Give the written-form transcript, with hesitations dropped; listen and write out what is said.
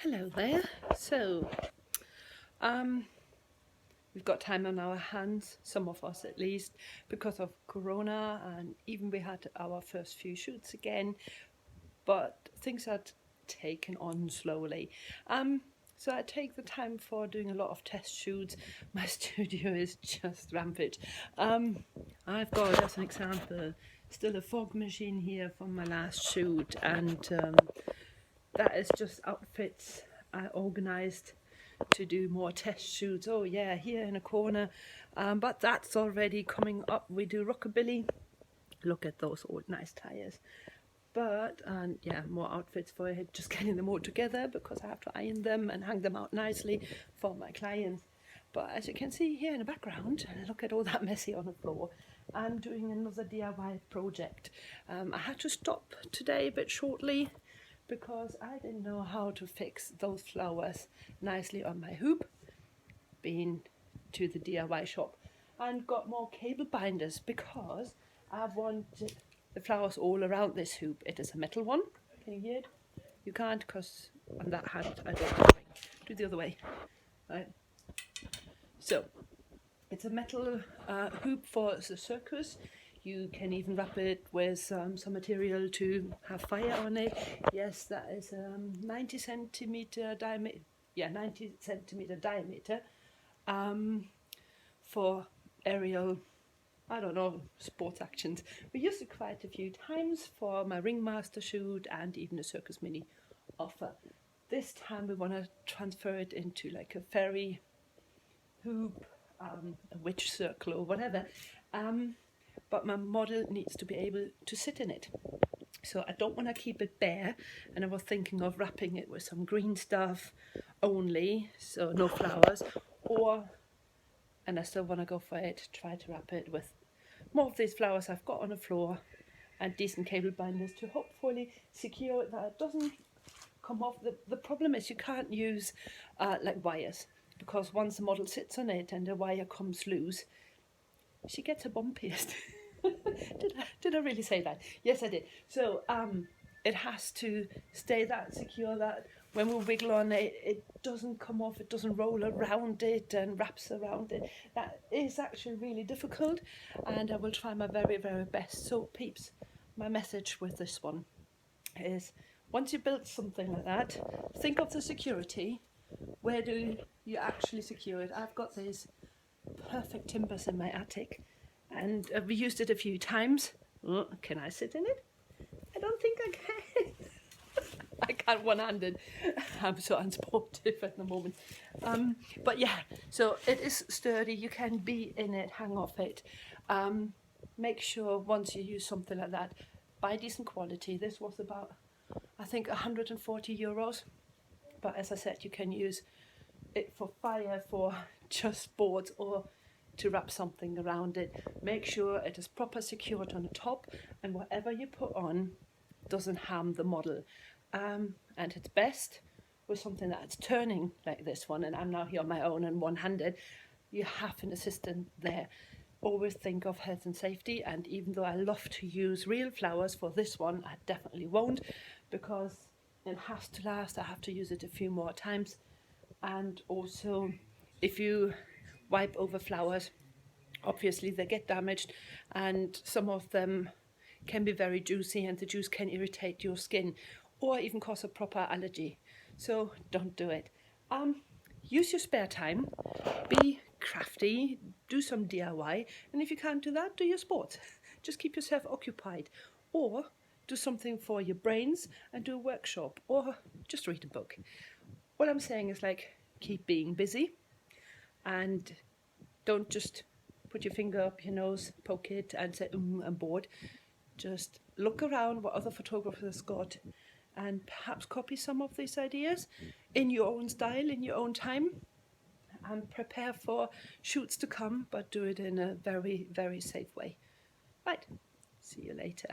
Hello there. So, we've got time on our hands, some of us at least, because of Corona, and even we had our first few shoots again, but things had taken on slowly. So I take the time for doing a lot of test shoots. My studio is just rampant. I've got, as an example, still a fog machine here from my last shoot, and that is just outfits I organised to do more test shoots. Oh yeah, here in a corner, but that's already coming up. We do rockabilly. Look at those old nice tires. But yeah, more outfits for it, just getting them all together because I have to iron them and hang them out nicely for my clients. But as you can see here in the background, look at all that messy on the floor. I'm doing another DIY project. I had to stop today a bit shortly because I didn't know how to fix those flowers nicely on my hoop. Been to the DIY shop and got more cable binders because I wanted the flowers all around this hoop. It is a metal one. Can you hear it? You can't because on that hand I don't do the other way. Right. So it's a metal hoop for the circus. You can even wrap it with some material to have fire on it. Yes, that is 90 centimeter diameter. Yeah, 90 centimeter diameter for aerial, I don't know, sports actions. We used it quite a few times for my ringmaster shoot and even a circus mini offer. This time we want to transfer it into like a fairy hoop, a witch circle or whatever. But my model needs to be able to sit in it. So I don't want to keep it bare, and I was thinking of wrapping it with some green stuff only, so no flowers, and I still want to go for it, try to wrap it with more of these flowers I've got on the floor and decent cable binders to hopefully secure it that it doesn't come off. The problem is you can't use like wires, because once the model sits on it and the wire comes loose, she gets a bum pierced. Did I really say that? Yes, I did. So it has to stay that secure that when we wiggle on it, it doesn't come off, it doesn't roll around it and wraps around it. That is actually really difficult, and I will try my very, very best. So peeps, my message with this one is, once you build something like that, think of the security. Where do you actually secure it? I've got these perfect timbers in my attic, and I've used it a few times. Oh, can I sit in it? I don't think I can. I can't one-handed. I'm so unsportive at the moment. But yeah, so it is sturdy. You can be in it, hang off it. Make sure once you use something like that, buy decent quality. This was about, I think, 140 euros. But as I said, you can use it for fire, for just boards, or to wrap something around it. Make sure it is proper secured on the top, and whatever you put on doesn't harm the model. And it's best with something that's turning like this one, and I'm now here on my own and one-handed. You have an assistant there. Always think of health and safety, and even though I love to use real flowers for this one, I definitely won't, because it has to last. I have to use it a few more times. And also, if you wipe over flowers, obviously they get damaged, and some of them can be very juicy, and the juice can irritate your skin or even cause a proper allergy. So don't do it. Use your spare time, be crafty, do some DIY, and if you can't do that, do your sports. Just keep yourself occupied, or do something for your brains and do a workshop, or just read a book. What I'm saying is, like, keep being busy, and don't just put your finger up your nose, poke it and say, I'm bored. Just look around what other photographers got and perhaps copy some of these ideas in your own style, in your own time, and prepare for shoots to come, but do it in a very, very safe way. Right, see you later.